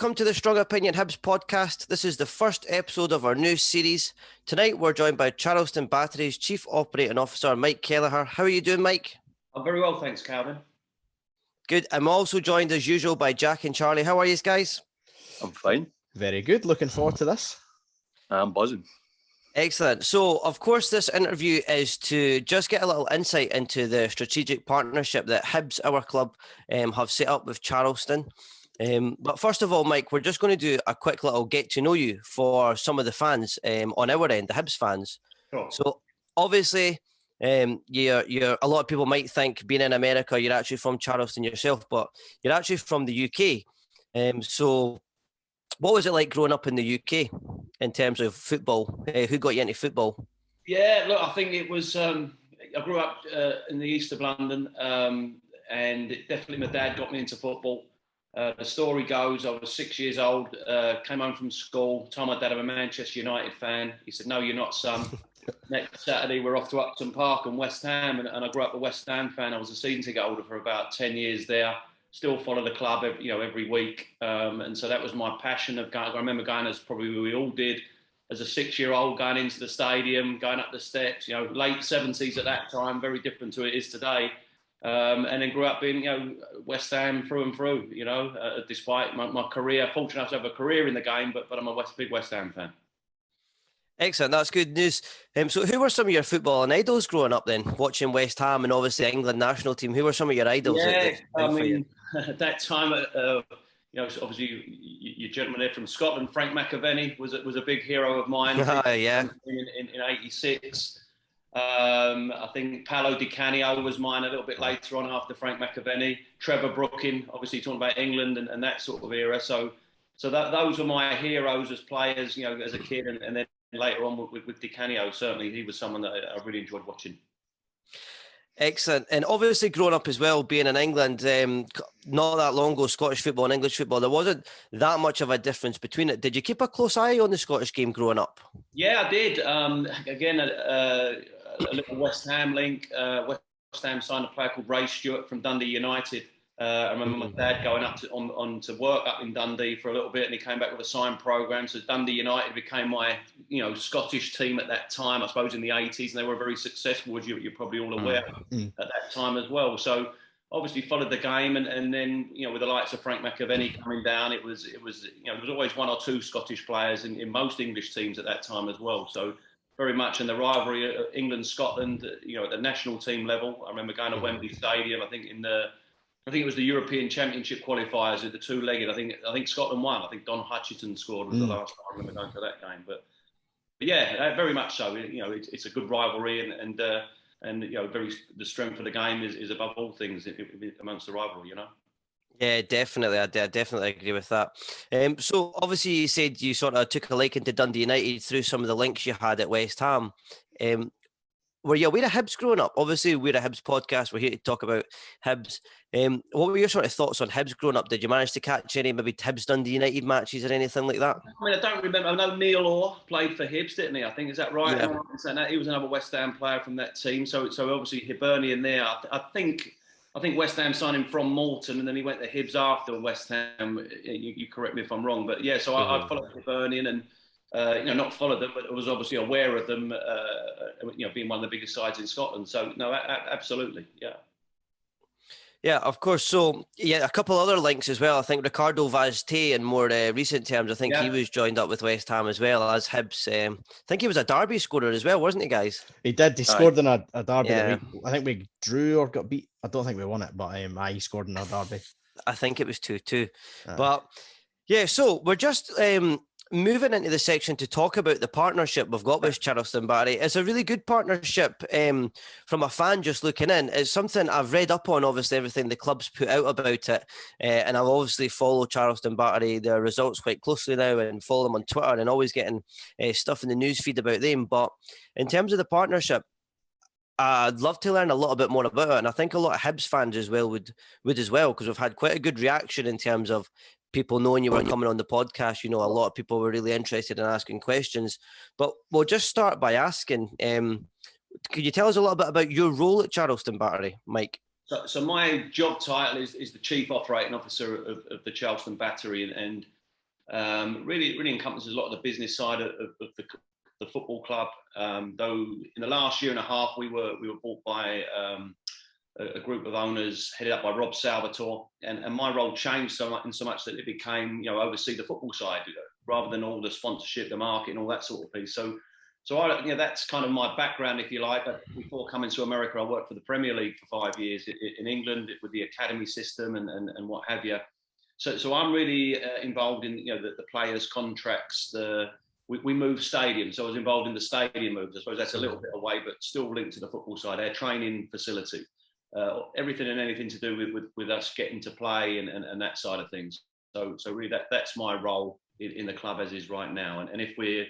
welcome to the Strong Opinion Hibs podcast. This is the first episode of our new series. Tonight we're joined by Charleston Battery's Chief Operating Officer, Mike Kelleher. How are you doing, Mike? I'm very well, thanks, Calvin. Good. I'm also joined as usual by Jack and Charlie. How are you guys? I'm fine. Very good. Looking forward to this. I'm buzzing. Excellent. So, of course, this interview is to just get a little insight into the strategic partnership that Hibs, our club, have set up with Charleston. But first of all, Mike, we're just going to do a quick little get to know you for some of the fans on our end, the Hibs fans. Sure. So, obviously, you're a lot of people might think being in America, you're actually from Charleston yourself, but you're actually from the UK. So, what was it like growing up in the UK in terms of football? Who got you into football? Yeah, look, I think it was. I grew up in the east of London, and definitely my dad got me into football. The story goes, I was 6 years old, came home from school, told my dad I'm a Manchester United fan. He said, "No, you're not, son." Next Saturday, we're off to Upton Park and West Ham, and I grew up a West Ham fan. I was a season ticket holder for about 10 years there. Still follow the club, every week, and so that was my passion of going. I remember going, as probably we all did, as a 6-year-old, going into the stadium, going up the steps. Late 70s at that time, very different to it is today. And then grew up being, West Ham through and through. Despite my career, fortunate enough to have a career in the game, but I'm a big West Ham fan. Excellent, that's good news. So who were some of your footballing idols growing up then, watching West Ham and obviously England national team? Who were some of your idols? Yeah, at that time, obviously you gentlemen there from Scotland, Frank McAvenny was a big hero of mine. Yeah. In '86. I think Paolo Di Canio was mine a little bit later on after Frank McAvenny. Trevor Brooking, obviously talking about England and that sort of era. So those were my heroes as players, as a kid, and then later on with Di Canio, certainly he was someone that I really enjoyed watching. Excellent. And obviously growing up as well, being in England, not that long ago, Scottish football and English football, there wasn't that much of a difference between it. Did you keep a close eye on the Scottish game growing up? Yeah, I did. Again, a little West Ham link. West Ham signed a player called Ray Stewart from Dundee United. I remember my dad going up on to work up in Dundee for a little bit, and he came back with a signed programme. So Dundee United became my, Scottish team at that time, I suppose in the 80s, and they were very successful, as you're probably all aware at that time as well. So obviously followed the game, and then with the likes of Frank McAvenny coming down, it was there was always one or two Scottish players in most English teams at that time as well. So very much in the rivalry of England-Scotland, at the national team level. I remember going to Wembley Stadium. I think it was the European Championship qualifiers at the two-legged. I think Scotland won. I think Don Hutchison scored was the last time I remember going to that game. But yeah, very much so. It's a good rivalry, and very the strength of the game is above all things amongst the rivalry. Yeah, definitely. I definitely agree with that. So obviously you said you sort of took a liking to Dundee United through some of the links you had at West Ham. Were you aware of Hibs growing up? Obviously, we're a Hibs podcast. We're here to talk about Hibs. What were your sort of thoughts on Hibs growing up? Did you manage to catch any maybe Hibs Dundee United matches or anything like that? I don't remember. I know Neil Orr played for Hibs, didn't he? I think, is that right? Yeah. He was another West Ham player from that team. So obviously Hibernian there. I think West Ham signed him from Morton, and then he went to Hibs after West Ham. You correct me if I'm wrong, but yeah. So I followed Hibernian and. Not followed them, but I was obviously aware of them, being one of the biggest sides in Scotland. So, no, absolutely, yeah. Yeah, of course. So, yeah, a couple other links as well. I think Ricardo Vazte, in more recent terms, I think he was joined up with West Ham as well as Hibs. I think he was a derby scorer as well, wasn't he, guys? He did. He scored in a derby. Yeah. I think we drew or got beat. I don't think we won it, but he scored in a derby. I think it was 2-2. But, yeah, so we're just... moving into the section to talk about the partnership we've got with Charleston Battery. It's a really good partnership from a fan just looking in. It's something I've read up on, obviously, everything the club's put out about it. And I've obviously followed Charleston Battery, their results quite closely now, and follow them on Twitter and always getting stuff in the newsfeed about them. But in terms of the partnership, I'd love to learn a little bit more about it. And I think a lot of Hibs fans as well would as well, because we've had quite a good reaction in terms of people knowing you were coming on the podcast. A lot of people were really interested in asking questions. But we'll just start by asking, could you tell us a little bit about your role at Charleston Battery, Mike? So my job title is the Chief Operating Officer of the Charleston Battery. And Really encompasses a lot of the business side of the football club. Though in the last year and a half, we were bought by a group of owners headed up by Rob Salvatore, and my role changed so much that it became, oversee the football side rather than all the sponsorship, the market, and all that sort of piece. So I, that's kind of my background, if you like. But before coming to America, I worked for the Premier League for 5 years in England with the academy system and what have you. So I'm really involved in the players' contracts. We moved stadiums, so I was involved in the stadium moves. I suppose that's a little bit away, but still linked to the football side. Our training facility, everything and anything to do with us getting to play and that side of things. So really that's my role in the club as is right now. And if we're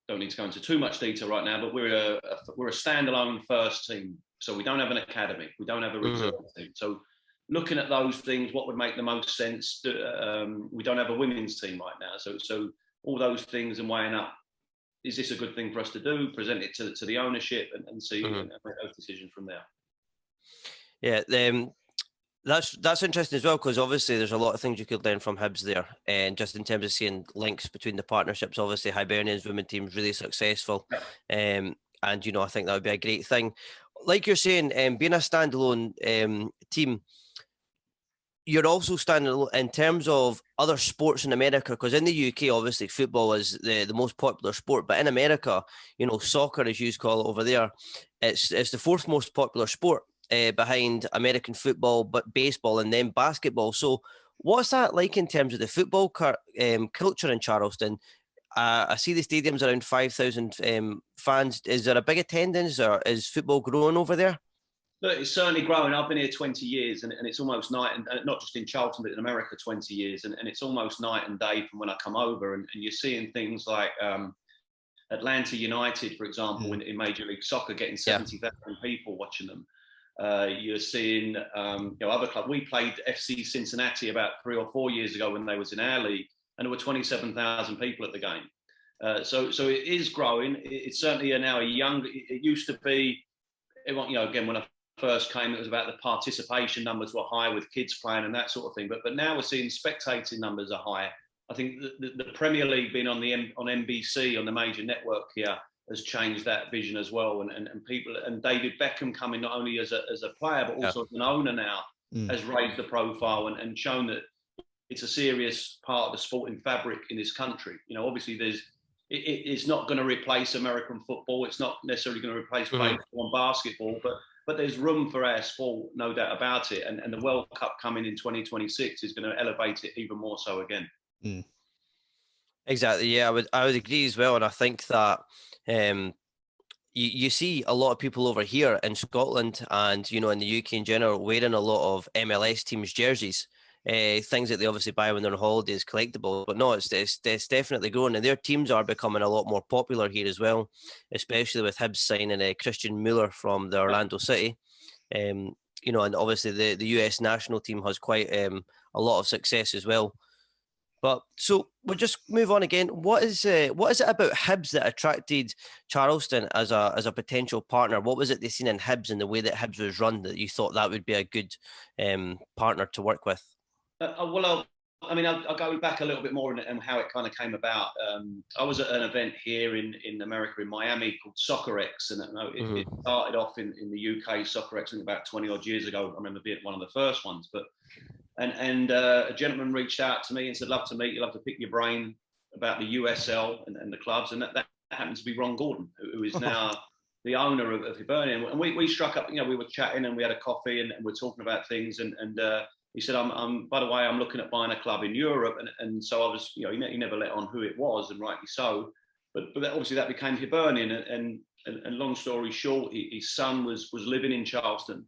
don't need to go into too much detail right now, but we're a standalone first team. So we don't have an academy, we don't have a reserve team. So looking at those things, what would make the most sense? We don't have a women's team right now. So all those things and weighing up, is this a good thing for us to do? Present it to the ownership and see and make those decisions from there. Yeah, that's interesting as well, because obviously there's a lot of things you could learn from Hibs there, and just in terms of seeing links between the partnerships. Obviously, Hibernian's women team's really successful, and I think that would be a great thing. Like you're saying, being a standalone team, you're also standing in terms of other sports in America, because in the UK, obviously, football is the most popular sport. But in America, soccer, as you call it over there, it's the fourth most popular sport behind American football, but baseball and then basketball. So what's that like in terms of the football culture in Charleston? I see the stadium's around 5,000 fans. Is there a big attendance, or is football growing over there? Look, it's certainly growing. I've been here 20 years and it's almost night, and not just in Charleston, but in America 20 years. And it's almost night and day from when I come over. And you're seeing things like Atlanta United, for example, in Major League Soccer, getting 70,000 people watching them. You're seeing other clubs. We played FC Cincinnati about 3 or 4 years ago when they was in our league, and there were 27,000 people at the game. So it is growing. It's certainly now a young. It used to be, again, when I first came, it was about the participation numbers were high with kids playing and that sort of thing. But now we're seeing spectating numbers are high. I think the Premier League being on NBC, on the major network here, has changed that vision as well. And people, and David Beckham coming not only as a player, but also as an owner now, has raised the profile and shown that it's a serious part of the sporting fabric in this country. Obviously it's not going to replace American football. It's not necessarily going to replace baseball and basketball, but there's room for our sport, no doubt about it. And the World Cup coming in 2026 is going to elevate it even more so again. Exactly. Yeah, I would agree as well. And I think that you see a lot of people over here in Scotland and, in the UK in general, wearing a lot of MLS teams' jerseys. Things that they obviously buy when they're on holidays, collectible. But no, it's definitely growing, and their teams are becoming a lot more popular here as well, especially with Hibs signing Christian Mueller from the Orlando City. And obviously the US national team has quite a lot of success as well. But so we'll just move on again. What is it about Hibs that attracted Charleston as a potential partner? What was it they seen in Hibs and the way that Hibs was run that you thought that would be a good partner to work with? I'll go back a little bit more and how it kind of came about. I was at an event here in America, in Miami, called Soccer X, and it started off in the UK, Soccer X, about 20 odd years ago. I remember being one of the first ones. And a gentleman reached out to me and said, "Love to meet you, love to pick your brain about the USL and the clubs." And that happened to be Ron Gordon, who is now the owner of Hibernian. And we struck up, we were chatting and we had a coffee and we're talking about things. And he said, by the way, I'm looking at buying a club in Europe. And so I was, he never let on who it was, and rightly so. But obviously that became Hibernian. And long story short, his son was living in Charleston.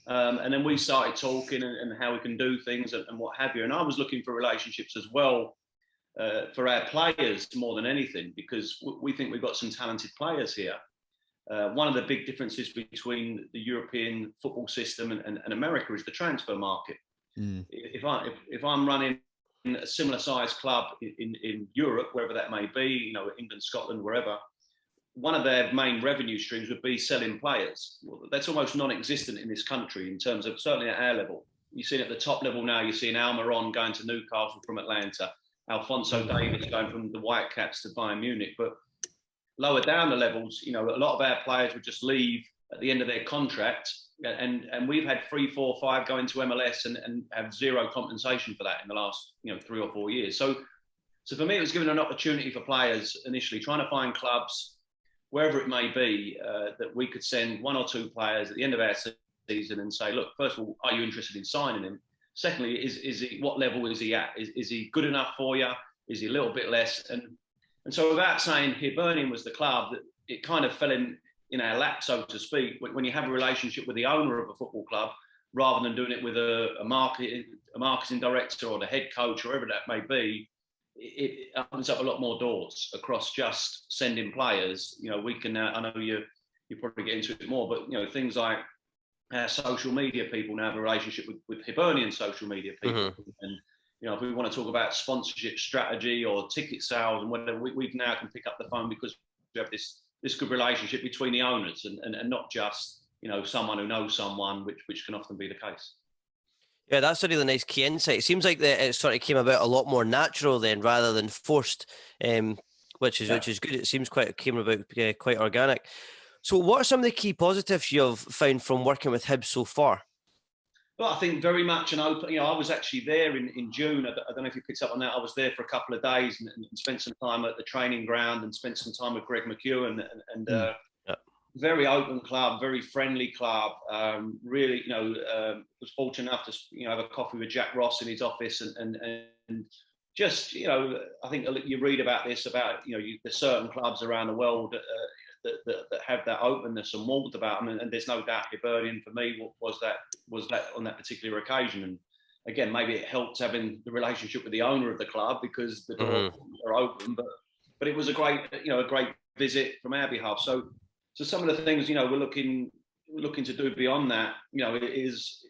And then we started talking and how we can do things and what have you. And I was looking for relationships as well for our players more than anything, because we think we've got some talented players here. One of the big differences between the European football system and America is the transfer market. If I'm running a similar sized club in Europe, wherever that may be, England, Scotland, wherever, one of their main revenue streams would be selling players. Well, that's almost non-existent in this country in terms of, certainly at our level. You're seeing at the top level now, you're seeing Almiron going to Newcastle from Atlanta. Alphonso Davies going from the Whitecaps to Bayern Munich. But lower down the levels, you know, a lot of our players would just leave at the end of their contract. And we've had 3, 4, 5 go into MLS and have zero compensation for that in the last, you know, 3 or 4 years. So for me, it was giving an opportunity for players initially, trying to find clubs, wherever it may be, that we could send 1 or 2 players at the end of our season and say, look, first of all, are you interested in signing him? Secondly, is he, what level is he at? Is he good enough for you? Is he a little bit less? And so without saying Hibernian was the club, that it kind of fell in our lap, so to speak, when you have a relationship with the owner of a football club, rather than doing it with a marketing director or the head coach, or whoever that may be, it opens up a lot more doors across just sending players. You know, we can now, I know you probably get into it more, but, you know, things like our social media people now have a relationship with Hibernian social media people. And, you know, if we want to talk about sponsorship strategy or ticket sales and whatever, we now can pick up the phone because we have this good relationship between the owners and not just, you know, someone who knows someone, which can often be the case. Yeah, that's a really nice key insight. It seems like that it sort of came about a lot more natural then, rather than forced, which is good. It seems came about quite organic. So, what are some of the key positives you've found from working with Hibs so far? Well, I think very much an open. You know, I was actually there in June. I don't know if you picked up on that. I was there for a couple of days and spent some time at the training ground and spent some time with Greg McEwen and very open club, very friendly club. Really, you know, was fortunate enough to, you know, have a coffee with Jack Ross in his office and just, you know, I think you read about this, about, you know, there's certain clubs around the world that have that openness and warmth about them, and there's no doubt Hibernian for me was that on that particular occasion. And again, maybe it helps having the relationship with the owner of the club because the doors are open. But it was a great visit from our behalf. So some of the things, you know, we're looking to do beyond that, you know, it is,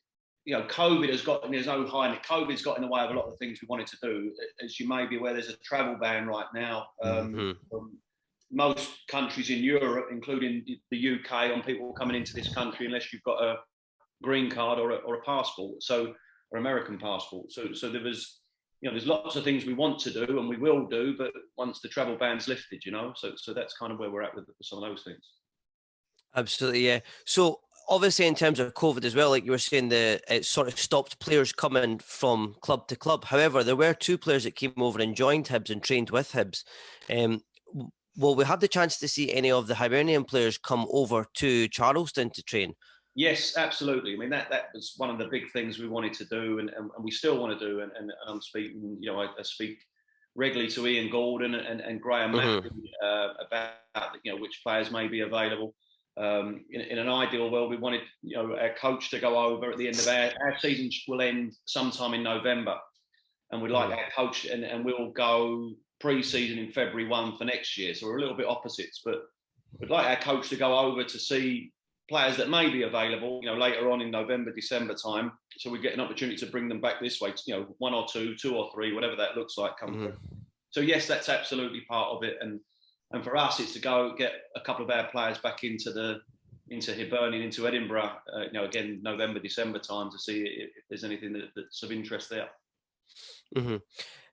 you know, COVID has got, there's no hiding it. COVID's got in the way of a lot of the things we wanted to do. As you may be aware, there's a travel ban right now. From most countries in Europe, including the UK, on people coming into this country unless you've got a green card or a passport, or American passport. So there was, you know, there's lots of things we want to do and we will do, but once the travel ban's lifted, you know, so that's kind of where we're at with some of those things. Absolutely, yeah. So obviously, in terms of COVID as well, like you were saying, it sort of stopped players coming from club to club. However, there were 2 players that came over and joined Hibs and trained with Hibs. Will we have the chance to see any of the Hibernian players come over to Charleston to train? Yes, absolutely. I mean, that was one of the big things we wanted to do, and we still want to do. And I'm speaking, you know, I speak regularly to Ian Gordon and Graham Matthew about, you know, which players may be available. In an ideal world, we wanted, you know, our coach to go over at the end of our season will end sometime in November, and we'd like our coach and we'll go pre-season in February 1 for next year. So we're a little bit opposites, but we'd like our coach to go over to see players that may be available, you know, later on in November, December time. So we get an opportunity to bring them back this way, you know, 1 or 2, 2 or 3, whatever that looks like. So yes, that's absolutely part of it. And for us, it's to go get a couple of our players back into Hibernian, into Edinburgh, you know, again, November, December time, to see if there's anything that's of interest there.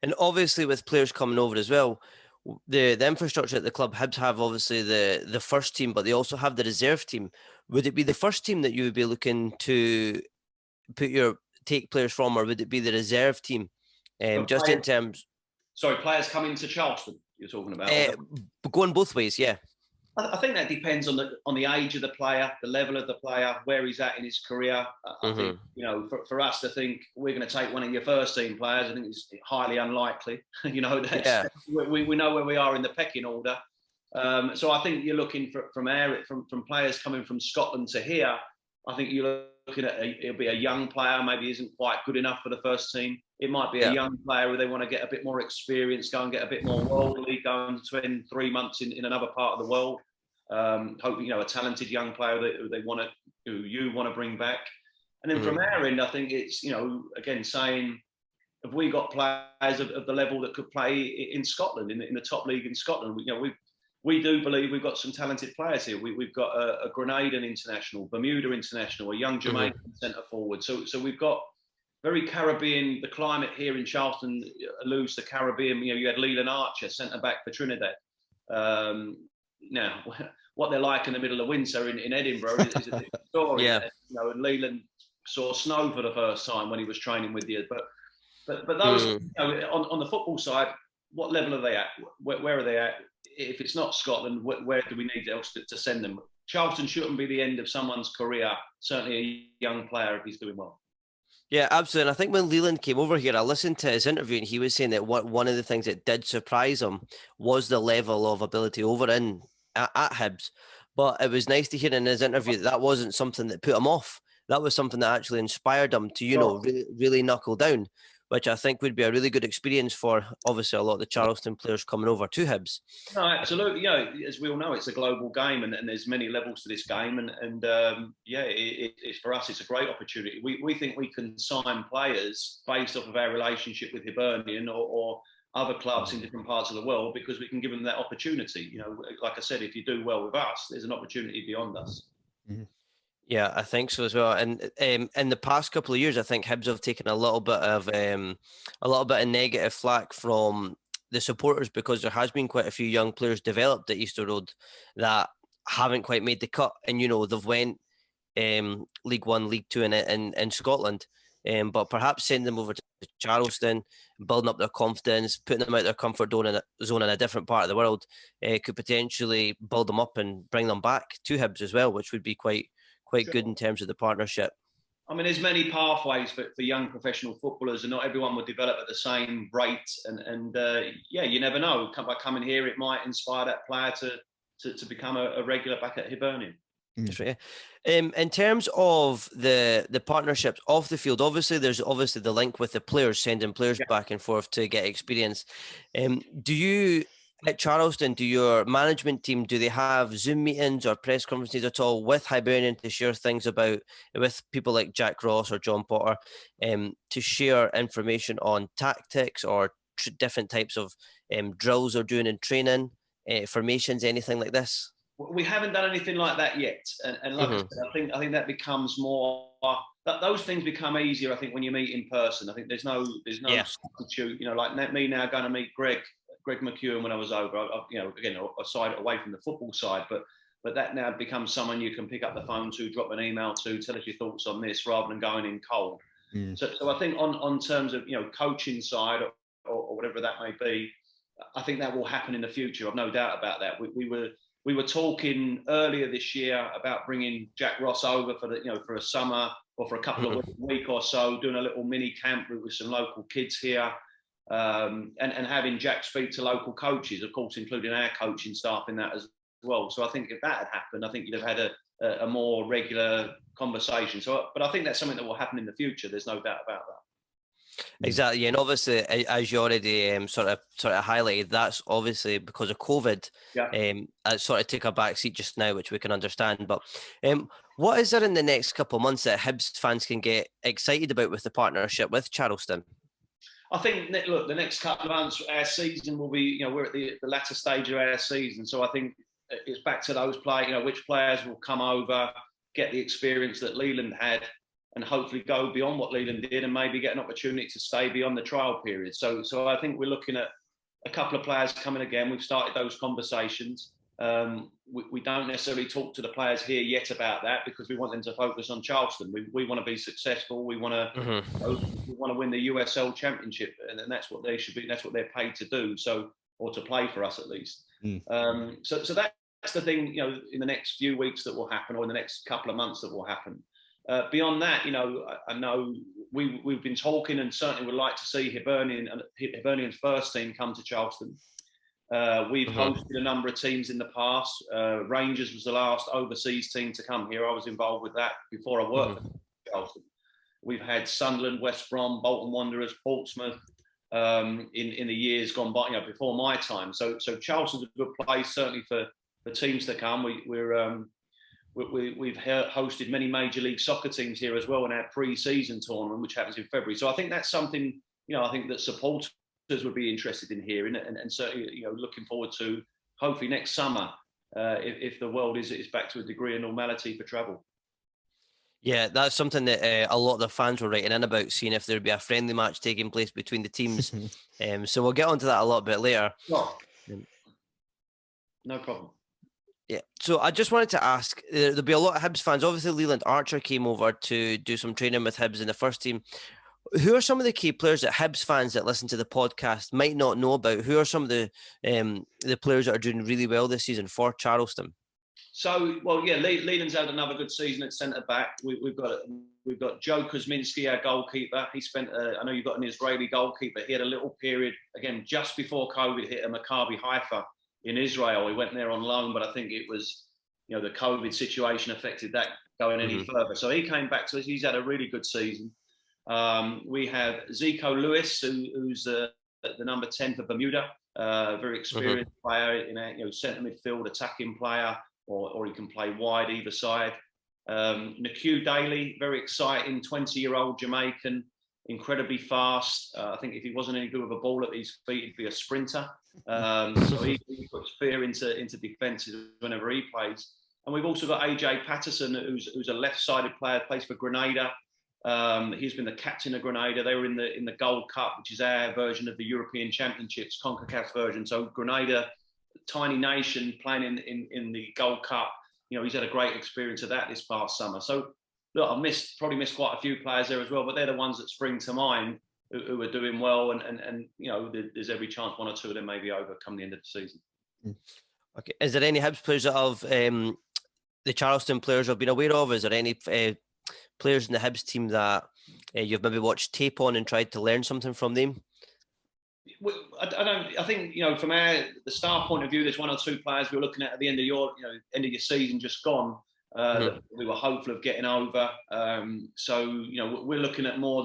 And obviously, with players coming over as well, the infrastructure at the club, Hibs have obviously the first team, but they also have the reserve team. Would it be the first team that you would be looking to take players from, or would it be the reserve team? Just in terms. Sorry, players coming to Charleston, you're talking about? Going both ways, yeah. I think that depends on the age of the player, the level of the player, where he's at in his career. I think, you know, for us to think we're going to take one of your first team players, I think it's highly unlikely. You know, we know where we are in the pecking order. So I think you're looking from players coming from Scotland to here. I think you're looking at it'll be a young player, maybe isn't quite good enough for the first team. It might be a young player where they want to get a bit more experience, go and get a bit more worldly, go and spend 3 months in another part of the world. Hoping, you know, a talented young player who you want to bring back. And then from our end, I think it's, you know, again, saying, have we got players of the level that could play in Scotland, in the top league in Scotland? We do believe we've got some talented players here. We've got a Grenadian international, Bermuda international, a young Jamaican centre forward. So we've got very Caribbean. The climate here in Charleston alludes to Caribbean. You know, you had Leland Archer, centre back for Trinidad. Now, what they're like in the middle of winter in Edinburgh is a different story. Yeah. You know, and Leland saw snow for the first time when he was training with you. But those, you know, on the football side, what level are they at? Where are they at? If it's not Scotland, where do we need else to send them? Charleston shouldn't be the end of someone's career, certainly a young player if he's doing well. Yeah, absolutely. And I think when Leland came over here, I listened to his interview and he was saying that one of the things that did surprise him was the level of ability over at Hibs. But it was nice to hear in his interview that wasn't something that put him off. That was something that actually inspired him to, really knuckle down, which I think would be a really good experience for, obviously, a lot of the Charleston players coming over to Hibs. No, absolutely. You know, as we all know, it's a global game and there's many levels to this game. And it's for us, it's a great opportunity. We think we can sign players based off of our relationship with Hibernian or other clubs in different parts of the world because we can give them that opportunity. You know, like I said, if you do well with us, there's an opportunity beyond us. Mm-hmm. Yeah, I think so as well. And in the past couple of years, I think Hibs have taken a little bit of negative flack from the supporters because there has been quite a few young players developed at Easter Road that haven't quite made the cut. And they've went League One, League Two in Scotland. But perhaps sending them over to Charleston, building up their confidence, putting them out their comfort zone in a different part of the world, could potentially build them up and bring them back to Hibs as well, which would be quite good in terms of the partnership. I mean, there's many pathways for young professional footballers, and not everyone will develop at the same rate. And you never know. By coming here, it might inspire that player to become a regular back at Hibernian. That's right. In terms of the partnerships off the field, there's the link with the players, sending players back and forth to get experience. Do you, at Charleston, do your management team, do they have Zoom meetings or press conferences at all with Hibernian to share things with people like Jack Ross or John Potter, to share information on tactics or different types of drills they're doing in training, formations, anything like this? We haven't done anything like that yet, and like I said, I think that becomes more. Those things become easier, I think, when you meet in person. I think there's no substitute. You know, like me now going to meet Greg McEwen when I was over. Again, aside away from the football side, but that now becomes someone you can pick up the phone to, drop an email to, tell us your thoughts on this, rather than going in cold. So I think on terms of coaching side or whatever that may be, I think that will happen in the future. I've no doubt about that. We were talking earlier this year about bringing Jack Ross over for a summer or for a couple of week or so, doing a little mini camp with some local kids here, and having Jack speak to local coaches, of course, including our coaching staff in that as well. So I think if that had happened, I think you'd have had a more regular conversation. But I think that's something that will happen in the future. There's no doubt about that. Exactly, and obviously, as you already sort of highlighted, that's obviously because of COVID. It sort of took a back seat just now, which we can understand. But what is there in the next couple of months that Hibs fans can get excited about with the partnership with Charleston? I think, look, the next couple of months, our season will be, we're at the latter stage of our season. So I think it's back to those players, which players will come over, get the experience that Leland had, and hopefully go beyond what Leland did and maybe get an opportunity to stay beyond the trial period. So I think we're looking at a couple of players coming again. We've started those conversations. We don't necessarily talk to the players here yet about that because we want them to focus on Charleston. We want to be successful. We want to we want to win the USL Championship, and that's what they should be. That's what they're paid to do. Or to play for us at least. So that's the thing. In the next few weeks that will happen, or in the next couple of months that will happen. Beyond that, I know we've been talking, and certainly would like to see Hibernian's first team come to Charleston. We've hosted a number of teams in the past. Rangers was the last overseas team to come here. I was involved with that before I worked at Charleston. We've had Sunderland, West Brom, Bolton Wanderers, Portsmouth in the years gone by, before my time. So Charleston's a good place, certainly for teams to come. We've hosted many Major League Soccer teams here as well in our pre-season tournament, which happens in February. So I think that's something, I think that supporters would be interested in hearing, and certainly, looking forward to hopefully next summer, if the world is back to a degree of normality for travel. Yeah, that's something that a lot of the fans were writing in about, seeing if there'd be a friendly match taking place between the teams. So we'll get onto that a little bit later. No problem. Yeah. So I just wanted to ask, there'll be a lot of Hibs fans. Obviously, Leland Archer came over to do some training with Hibs in the first team. Who are some of the key players that Hibs fans that listen to the podcast might not know about? Who are some of the players that are doing really well this season for Charleston? So, well, yeah, Leland's had another good season at centre back. We've got Joe Kuzminski, our goalkeeper. He spent, I know you've got an Israeli goalkeeper. He had a little period again just before COVID hit at Maccabi Haifa in Israel. He went there on loan, but I think it was, the COVID situation affected that going any further. So he came back to us. He's had a really good season. We have Zico Lewis, who's the number 10 for Bermuda, very experienced player in centre midfield, attacking player. Or he can play wide either side. Naku Daly, very exciting, 20-year-old Jamaican, incredibly fast. I think if he wasn't any good with a ball at his feet, he'd be a sprinter. So he puts fear into defences whenever he plays. And we've also got AJ Patterson, who's a left-sided player, plays for Grenada. He's been the captain of Grenada. They were in the Gold Cup, which is our version of the European Championships, CONCACAF version. So Grenada, tiny nation, playing in the Gold Cup. He's had a great experience of that this past summer. So look, I probably missed quite a few players there as well, but they're the ones that spring to mind who are doing well, and there's every chance one or two of them may be over come the end of the season. Okay, is there any Hibs players of the Charleston players have been aware of? Is there any players in the Hibs team that you've maybe watched tape on and tried to learn something from them? I think from the staff point of view, there's one or two players we were looking at the end of your season just gone that we were hopeful of getting over. So we're looking at more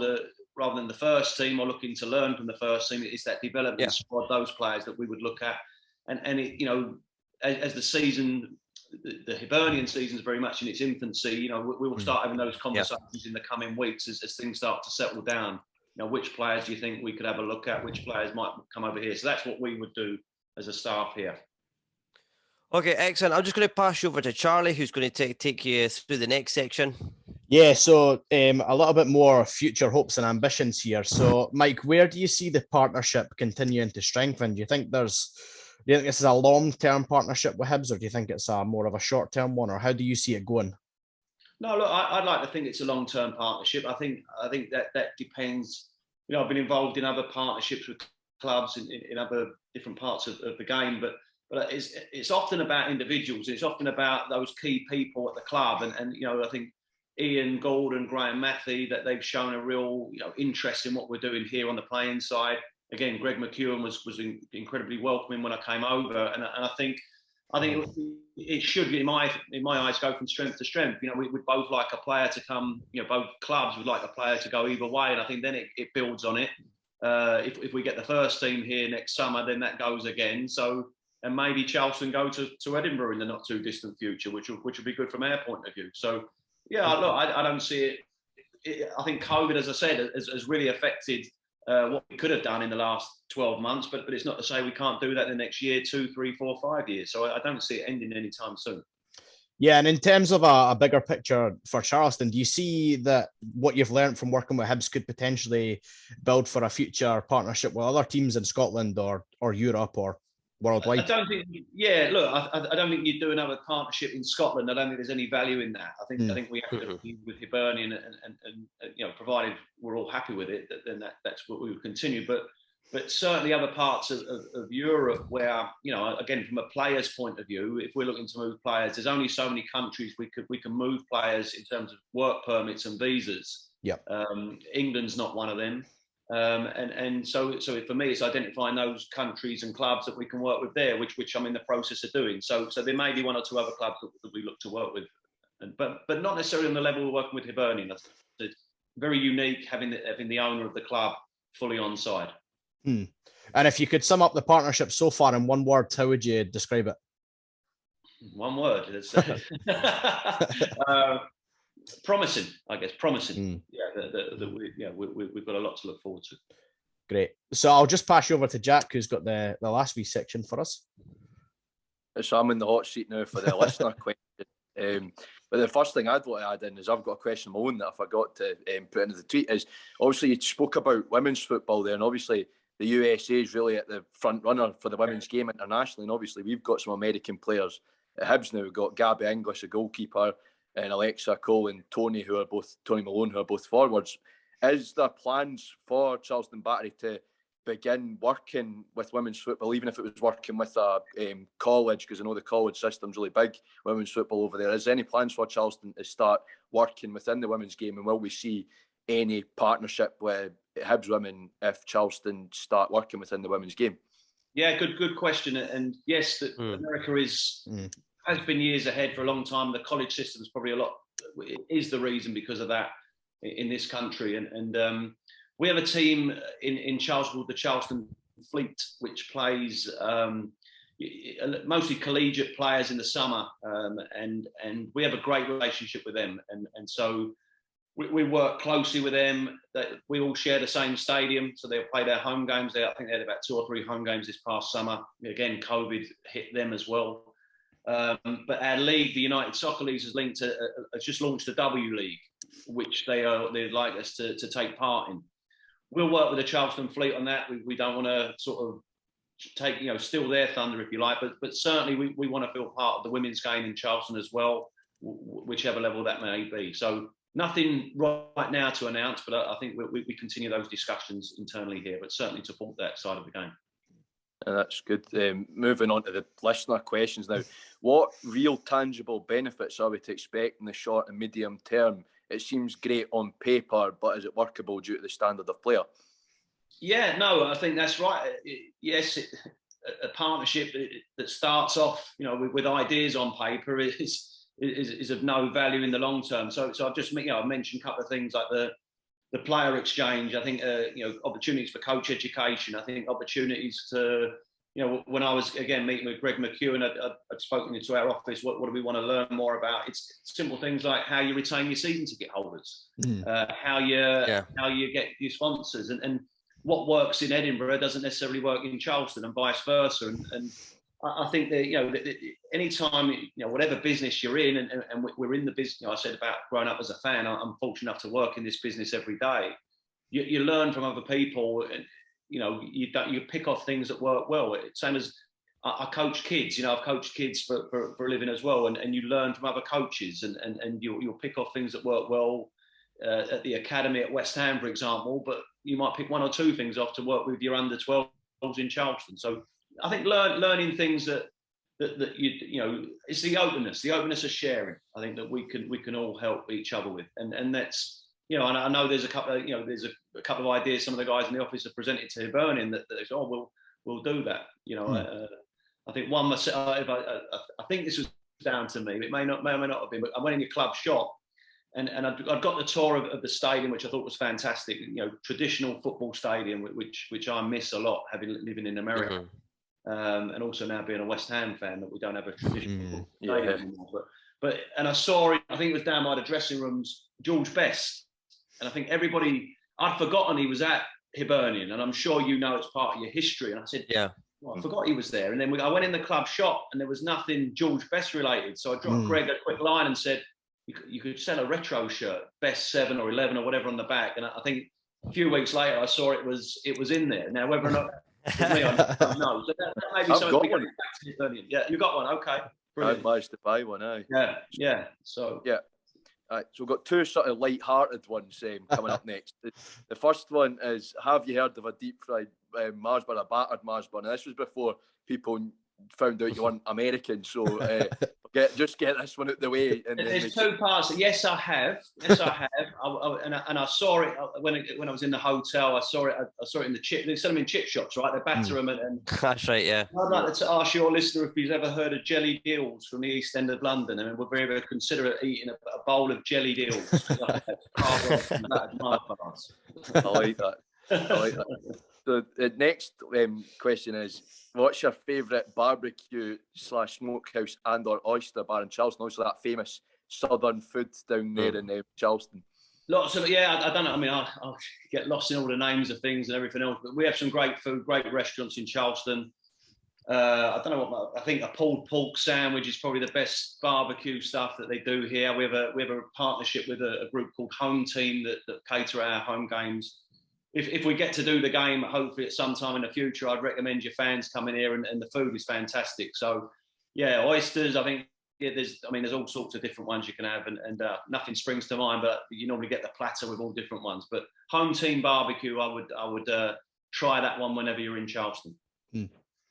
rather than the first team or looking to learn from the first team. It's that development squad, those players that we would look at, and it, as the season, the Hibernian season is very much in its infancy. We will start having those conversations in the coming weeks as things start to settle down. Which players do you think we could have a look at? Which players might come over here? So that's what we would do as a staff here. Okay, excellent. I'm just going to pass you over to Charlie, who's going to take you through the next section. Yeah, so a little bit more future hopes and ambitions here. So, Mike, where do you see the partnership continuing to strengthen? Do you think this is a long-term partnership with Hibs, or do you think it's more of a short-term one, or how do you see it going? No, look, I'd like to think it's a long-term partnership. I think that depends. I've been involved in other partnerships with clubs in other different parts of the game, but it's often about individuals. It's often about those key people at the club, and I think Ian Gordon, Graham Matthew, that they've shown a real interest in what we're doing here on the playing side. Again, Greg McEwen was incredibly welcoming when I came over, and I think it should, in my eyes, go from strength to strength. We'd both like a player to come. Both clubs would like a player to go either way, and I think then it builds on it. If we get the first team here next summer, then that goes again. So, and maybe Charleston go to Edinburgh in the not too distant future, which will be good from our point of view. So, yeah, look, I don't see it. I think COVID, as I said, has really affected what we could have done in the last 12 months, but it's not to say we can't do that the next year, 2, 3, 4, 5 years. So I don't see it ending anytime soon. Yeah, and in terms of a bigger picture for Charleston, do you see that what you've learned from working with Hibs could potentially build for a future partnership with other teams in Scotland or Europe or worldwide? I don't think. Yeah, look, I don't think you'd do another partnership in Scotland. I don't think there's any value in that. I think we have to be with Hibernian, and provided we're all happy with it, then that's what we would continue. But certainly other parts of Europe where, again, from a player's point of view, if we're looking to move players, there's only so many countries we can move players in terms of work permits and visas. Yeah. England's not one of them. And so for me, it's identifying those countries and clubs that we can work with there, which I'm in the process of doing. So there may be one or two other clubs that we look to work with, but not necessarily on the level we're working with Hibernian. It's very unique having the owner of the club fully on side. And if you could sum up the partnership so far in one word, how would you describe it? One word. Promising, I guess. Promising. We've got a lot to look forward to. Great. So I'll just pass you over to Jack, who's got the last wee section for us. So I'm in the hot seat now for the listener question. But the first thing I'd want to add in is I've got a question of my own that I forgot to put into the tweet. Is obviously you spoke about women's football there, and obviously the USA is really at the front runner for the women's game internationally, and obviously we've got some American players at Hibs now. We've got Gabby English, a goalkeeper, and Alexa Cole and Tony Malone, who are both forwards. Is there plans for Charleston Battery to begin working with women's football, even if it was working with a college, because I know the college system's really big, women's football over there? Is there any plans for Charleston to start working within the women's game, and will we see any partnership with Hibs women if Charleston start working within the women's game? Yeah, good question. And yes, America has been years ahead for a long time. The college system is probably is the reason because of that in this country. And we have a team in Charleston called the Charleston Fleet, which plays mostly collegiate players in the summer. And we have a great relationship with them. And so we work closely with them. We all share the same stadium, so they'll play their home games. I think they had about 2 or 3 home games this past summer. Again, COVID hit them as well. But our league, the United Soccer League, has just launched the W League, which they'd like us to take part in. We'll work with the Charleston Fleet on that. We don't want to sort of take, steal their thunder, if you like, but certainly we want to feel part of the women's game in Charleston as well, whichever level that may be. So nothing right now to announce, but I think we continue those discussions internally here, but certainly to support that side of the game. That's good. Moving on to the listener questions now. What real tangible benefits are we to expect in the short and medium term? It seems great on paper, but is it workable due to the standard of player? I think that's right. Yes, a partnership that starts off, with ideas on paper is of no value in the long term. So I've just I mentioned a couple of things like the player exchange. I think opportunities for coach education. I think opportunities to when I was again meeting with Greg McEwen, I'd spoken into our office. What do we want to learn more about? It's simple things like how you retain your season ticket holders, how you get your sponsors, and what works in Edinburgh doesn't necessarily work in Charleston, and vice versa. And I think that any time whatever business you're in, and we're in the business. I said about growing up as a fan. I'm fortunate enough to work in this business every day. You learn from other people, and you pick off things that work well. Same as I coach kids. I've coached kids for a living as well, and you learn from other coaches, and you'll pick off things that work well at the academy at West Ham, for example. But you might pick 1 or 2 things off to work with your under 12s in Charleston. So I think learning things that it's the openness of sharing. I think that we can all help each other with, and that's I know there's a couple of ideas some of the guys in the office have presented to Hibernian that they say, we'll do that. I think one myself. I think this was down to me. It may or may not have been, but I went in your club shop. And I'd got the tour of the stadium, which I thought was fantastic. Traditional football stadium, which I miss a lot, living in America, and also now being a West Ham fan, that we don't have a traditional stadium anymore. But I saw it. I think it was down by the dressing rooms, George Best, and I think I'd forgotten he was at Hibernian, and I'm sure it's part of your history. And I said, I forgot he was there. And then I went in the club shop, and there was nothing George Best related. So I dropped Greg a quick line and said, you could sell a retro shirt, Best 7 or 11 or whatever on the back. And I think a few weeks later, I saw it was in there. Now, whether or not it was me, I don't know. So that may be something we get back to. Yeah, you got one. Okay. Brilliant. I managed to buy one, aye. Yeah. So we've got 2 sort of light-hearted ones coming up next. The first one is, have you heard of a deep-fried battered Mars bar? Now, this was before people found out you weren't American, so just get this one out the way. And there's 2 parts. Yes, I have. And I saw it when I was in the hotel. I saw it in the chip. They sell them in chip shops, right? They batter them, and that's right. Yeah. I'd like to ask your listener if he's ever heard of jelly deals from the East End of London. I mean, would we ever consider eating a bowl of jelly deals? I like that. So the next question is, what's your favourite barbecue / smokehouse and or oyster bar in Charleston? Also that famous southern food down there in Charleston. Lots of I don't know. I mean, I'll get lost in all the names of things and everything else, but we have some great food, great restaurants in Charleston. I don't know what, I think a pulled pork sandwich is probably the best barbecue stuff that they do here. We have a partnership with a group called Home Team that cater our home games. If we get to do the game, hopefully at some time in the future, I'd recommend your fans coming here, and the food is fantastic. So, yeah, oysters. I think there's all sorts of different ones you can have, and nothing springs to mind. But you normally get the platter with all different ones. But Home Team barbecue, I would try that one whenever you're in Charleston.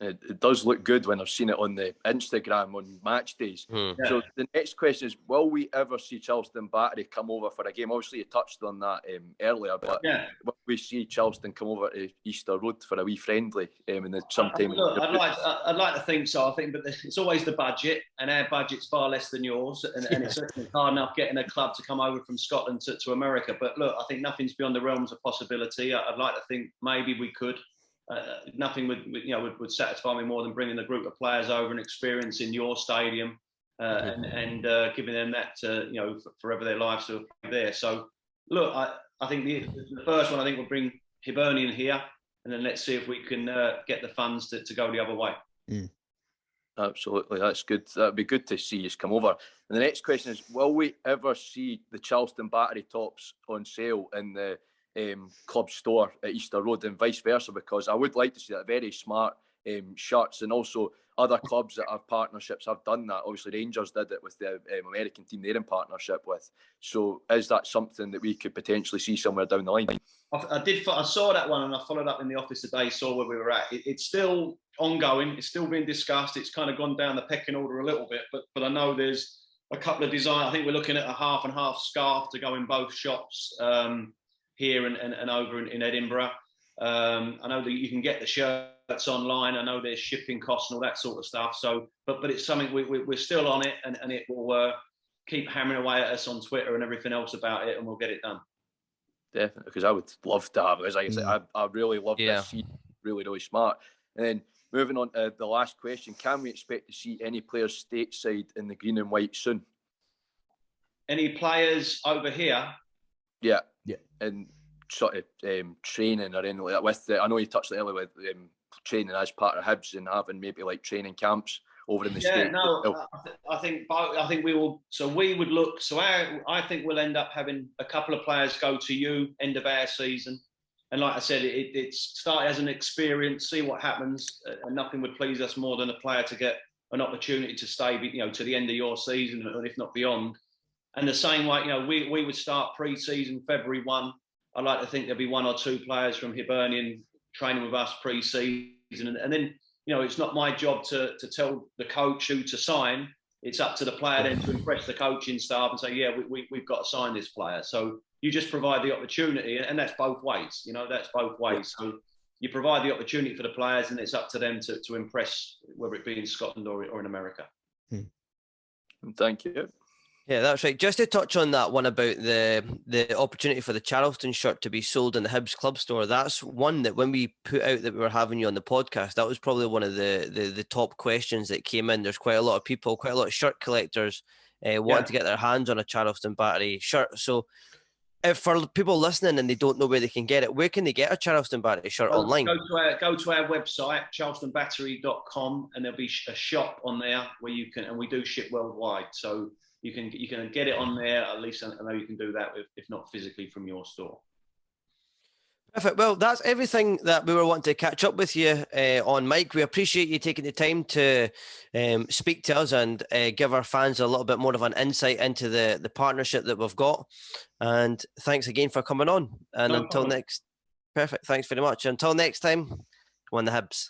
It does look good when I've seen it on the Instagram on match days. Yeah. So the next question is, will we ever see Charleston Battery come over for a game? Obviously, you touched on that earlier, but will we see Charleston come over to Easter Road for a wee friendly sometime? Look, I'd like to think so. I think, but it's always the budget, and our budget's far less than yours, and it's certainly hard enough getting a club to come over from Scotland to America. But look, I think nothing's beyond the realms of possibility. I'd like to think maybe we could. Nothing would satisfy me more than bringing a group of players over and experiencing your stadium and giving them that forever their lives to play there. So look, I think the first one, I think we'll bring Hibernian here, and then let's see if we can get the funds to go the other way. Absolutely, that's good. That'd be good to see you come over. And the next question is, will we ever see the Charleston Battery tops on sale in the club store at Easter Road and vice versa? Because I would like to see that. Very smart shirts, and also other clubs that have partnerships have done that. Obviously Rangers did it with the American team they're in partnership with. So is that something that we could potentially see somewhere down the line? I saw that one, and I followed up in the office today, saw where we were at. It's still ongoing, it's still being discussed. It's kind of gone down the pecking order a little bit, but I know there's a couple of designs. I think we're looking at a half and half scarf to go in both shops here and over in Edinburgh. I know that you can get the shirts online. I know there's shipping costs and all that sort of stuff. So, but it's something we're still on it, and it will keep hammering away at us on Twitter and everything else about it, and we'll get it done. Definitely, because I would love to have it. As I said, I really love this. Really, really smart. And then moving on to the last question, can we expect to see any players stateside in the green and white soon? Any players over here? Yeah. And sort of training or anything like that. I know you touched earlier with training as part of Hibs and having maybe like training camps over in the States. I think we will. So we would look. So I think we'll end up having a couple of players go to you end of our season. And like I said, it's start as an experience, see what happens, and nothing would please us more than a player to get an opportunity to stay, to the end of your season, and if not beyond. And the same way, we would start pre-season February 1. I'd like to think there'll be one or two players from Hibernian training with us pre-season, and then it's not my job to tell the coach who to sign. It's up to the player then to impress the coaching staff and say, yeah, we've got to sign this player. So you just provide the opportunity, and that's both ways. That's both ways. So you provide the opportunity for the players, and it's up to them to impress, whether it be in Scotland or in America. Thank you. Yeah, that's right. Just to touch on that one about the opportunity for the Charleston shirt to be sold in the Hibs club store, that's one that when we put out that we were having you on the podcast, that was probably one of the top questions that came in. There's quite a lot of people, quite a lot of shirt collectors wanting to get their hands on a Charleston Battery shirt. So if for people listening and they don't know where they can get it, where can they get a Charleston Battery shirt online? Go to our website, charlestonbattery.com, and there'll be a shop on there where you can, and we do ship worldwide. So you can get it on there. At least I know you can do that if not physically from your store. Perfect. Well, that's everything that we were wanting to catch up with you on, Mike. We appreciate you taking the time to speak to us and give our fans a little bit more of an insight into the partnership that we've got. And thanks again for coming on. And until next, perfect. Thanks very much. Until next time, go on the Hibs.